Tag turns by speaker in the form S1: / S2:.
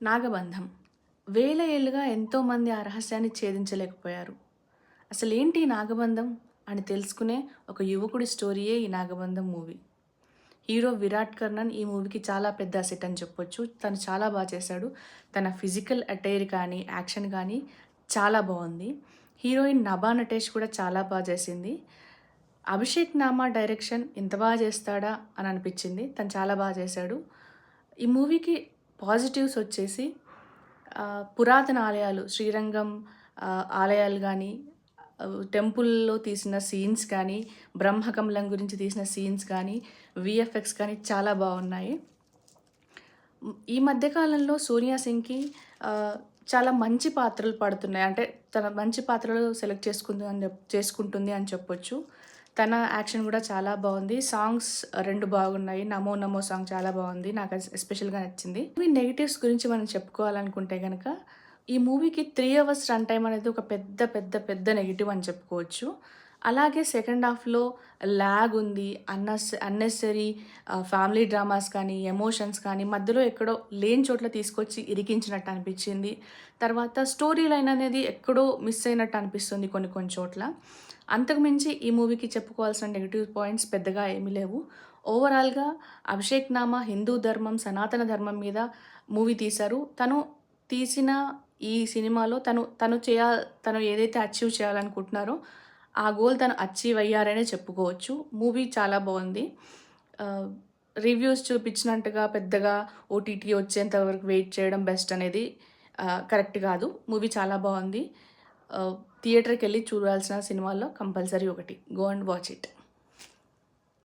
S1: నాగబంధం. వేల ఏళ్లుగా ఎంతోమంది ఆ రహస్యాన్ని ఛేదించలేకపోయారు. అసలేంటి ఈ నాగబంధం అని తెలుసుకునే ఒక యువకుడి స్టోరీయే ఈ నాగబంధం మూవీ. హీరో విరాట్ కర్ణన్ ఈ మూవీకి చాలా పెద్ద అసెట్ అని చెప్పొచ్చు. తను చాలా చేశాడు. తన ఫిజికల్ అటైర్ కానీ, యాక్షన్ కానీ చాలా బావుంది. హీరోయిన్ నభా నటేష్ కూడా చాలా చేసింది. అభిషేక్ నామా డైరెక్షన్ ఇంత చేస్తాడా అని అనిపించింది. తను చాలా చేశాడు. ఈ మూవీకి పాజిటివ్స్ వచ్చేసి పురాతన ఆలయాలు శ్రీరంగం ఆలయాలు గానీ, టెంపుల్‌లో తీసిన సీన్స్ కానీ, బ్రహ్మకమలం గురించి తీసిన సీన్స్ కానీ, వీఎఫ్ఎక్స్ కానీ చాలా బాగున్నాయి. ఈ మధ్య కాలంలో సోనియా సింగ్‌కి చాలా మంచి పాత్రలు పడుతున్నాయి. అంటే తన మంచి పాత్రలు సెలెక్ట్ చేసుకుంటుంది అని చెప్పొచ్చు. తన యాక్షన్ కూడా చాలా బాగుంది. సాంగ్స్ 2 బాగున్నాయి. 'నమో నమో' సాంగ్ చాలా బాగుంది. నాకు ఎస్పెషల్‌గా నచ్చింది. మూవీ నెగెటివ్స్ గురించి మనం చెప్పుకోవాలనుకుంటే గనక, ఈ మూవీకి 3 అవర్స్ రన్ టైమ్ అనేది ఒక పెద్ద పెద్ద పెద్ద నెగెటివ్ అని చెప్పుకోవచ్చు. అలాగే సెకండ్ హాఫ్‌లో ల్యాగ్ ఉంది. అన్నెసెసరీ ఫ్యామిలీ డ్రామాస్ కానీ, ఎమోషన్స్ కానీ మధ్యలో ఎక్కడో లేని చోట్ల తీసుకొచ్చి ఇరికించినట్టు అనిపించింది. తర్వాత స్టోరీ లైన్ అనేది ఎక్కడో మిస్ అయినట్టు అనిపిస్తుంది కొన్ని కొన్ని చోట్ల. అంతకు మించి ఈ మూవీకి చెప్పుకోవాల్సిన నెగెటివ్ పాయింట్స్ పెద్దగా ఏమీ లేవు. ఓవరాల్‌గా అభిషేక్ నామా హిందూ ధర్మం, సనాతన ధర్మం మీద మూవీ తీశారు. తను తీసిన ఈ సినిమాలో తను ఏదైతే అచీవ్ చేయాలనుకుంటున్నారో, ఆ గోల్ తను అచీవ్ అయ్యారనే చెప్పుకోవచ్చు. మూవీ చాలా బాగుంది. రివ్యూస్ చూపించినట్టుగా పెద్దగా ఓటీటీ వచ్చేంత వరకు వెయిట్ చేయడం బెస్ట్ అనేది కరెక్ట్ కాదు. మూవీ చాలా బాగుంది. థియేటర్‌కెళ్ళి చూడాల్సిన సినిమాల్లో కంపల్సరీ ఒకటి. Go and watch it.